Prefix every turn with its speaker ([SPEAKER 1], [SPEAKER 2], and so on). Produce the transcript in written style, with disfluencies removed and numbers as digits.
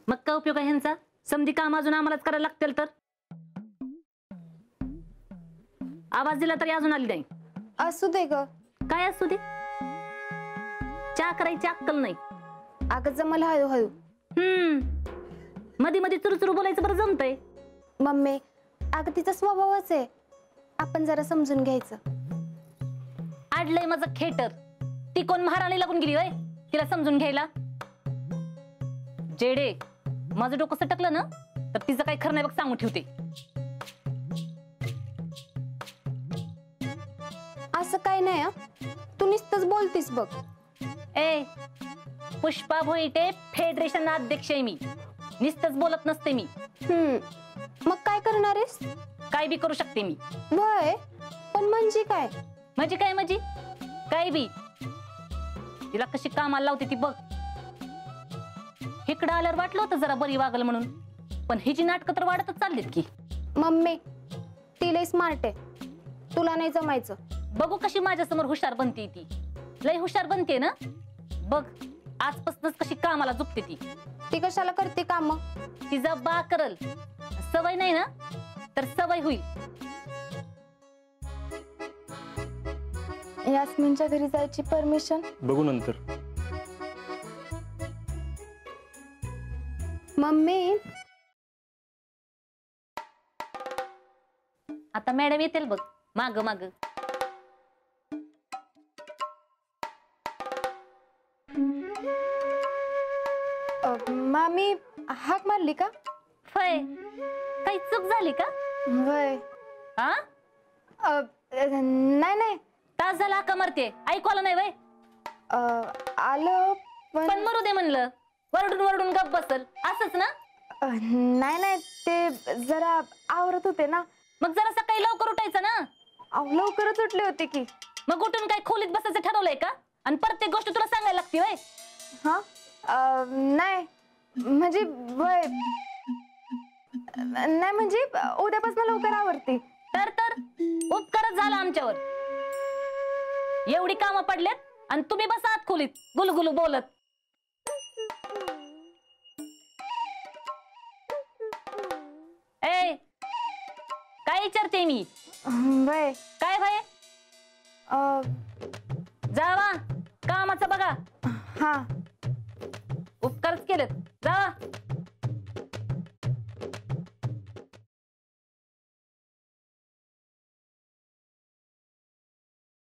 [SPEAKER 1] मग काय उपयोग आहे ह्यांचा? समधी काम अजून आम्हालाच करायला लागतील तर. आवाज दिला तरी अजून आली नाही.
[SPEAKER 2] असू दे ग.
[SPEAKER 1] काय असू दे? चहा करायची अक्कल नाही.
[SPEAKER 2] अगं जमल हळूहळू.
[SPEAKER 1] मध्ये मध्ये चुरू बोलायचं बरं जमतंय.
[SPEAKER 2] मम्मी अगं तिचा स्वभावच आहे, आपण जरा समजून घ्यायचं.
[SPEAKER 1] आडलंय माझं खेटर. ती कोण महाराणी लागून गेली वय तिला समजून घ्यायला? जेडे, माझं डोकं सटकलं ना तर तिचं काही खरं नाही बघ, सांगून ठेवते.
[SPEAKER 2] असं काय नाही हा, तू नुसतंच बोलतीस बघ.
[SPEAKER 1] ए, पुष्पा भोईटे फेडरेशन अध्यक्ष आहे मी. नुसतंच बोलत नसते मी.
[SPEAKER 2] मग काय करणार आहेस?
[SPEAKER 1] काय बी करू शकते मी.
[SPEAKER 2] वय पण म्हणजे काय?
[SPEAKER 1] म्हणजे काय म्हणजे काय बी. तिला कशी कामाला लावते ती बघ. इकडं आल्यावर वाटलं होतं जरा बरी वागल म्हणून, पण हिची नाटकं तर वाढतच चाललीत की.
[SPEAKER 2] मम्मी ती लय स्मार्ट आहे, तुला नाही जमायचं.
[SPEAKER 1] बघू कशी माझ्या समोर हुशार बनते ती. लय हुशार बनते ना बघ. आजपासूनच कशी कामाला झुकते ती.
[SPEAKER 2] ती कशाला करते काम?
[SPEAKER 1] तिचा बा करल. सवय नाही ना तर सवय होईल.
[SPEAKER 2] यास्मिनच्या घरी जायची परमिशन
[SPEAKER 3] बघू नंतर.
[SPEAKER 2] मम्मी
[SPEAKER 1] आता मॅडम येतील बघ माग माग.
[SPEAKER 2] मामी हाक मारली का?
[SPEAKER 1] फय काही चूक झाली का?
[SPEAKER 2] वय
[SPEAKER 1] हा?
[SPEAKER 2] नाही नाही
[SPEAKER 1] तास झाला का मरते ऐकू आलं नाही वय?
[SPEAKER 2] आलं
[SPEAKER 1] पण मरू दे म्हणलं. वरडून वरडून गप बसल असंच ना?
[SPEAKER 2] नाही नाही ते जरा आवरत होते ना.
[SPEAKER 1] मग जरा सकाळी लवकर उठायचं ना.
[SPEAKER 2] लवकरच उठले होते की.
[SPEAKER 1] मग उठून काय खोलीत बसायचं ठरवलंय का? आणि प्रत्येक गोष्ट तुला सांगायला लागते वय?
[SPEAKER 2] हा नाही म्हणजे वय नाही म्हणजे उद्यापासून लवकर आवरते.
[SPEAKER 1] तर उपकारच झाला आमच्यावर. एवढी कामं पडलेत आणि तुम्ही बसा आत खोलीत गुलगुलू बोलत. ए काय विचारते मी?
[SPEAKER 2] वय
[SPEAKER 1] काय भय? जावा कामाचं बघा.
[SPEAKER 2] हा
[SPEAKER 1] उपकारच केलेत.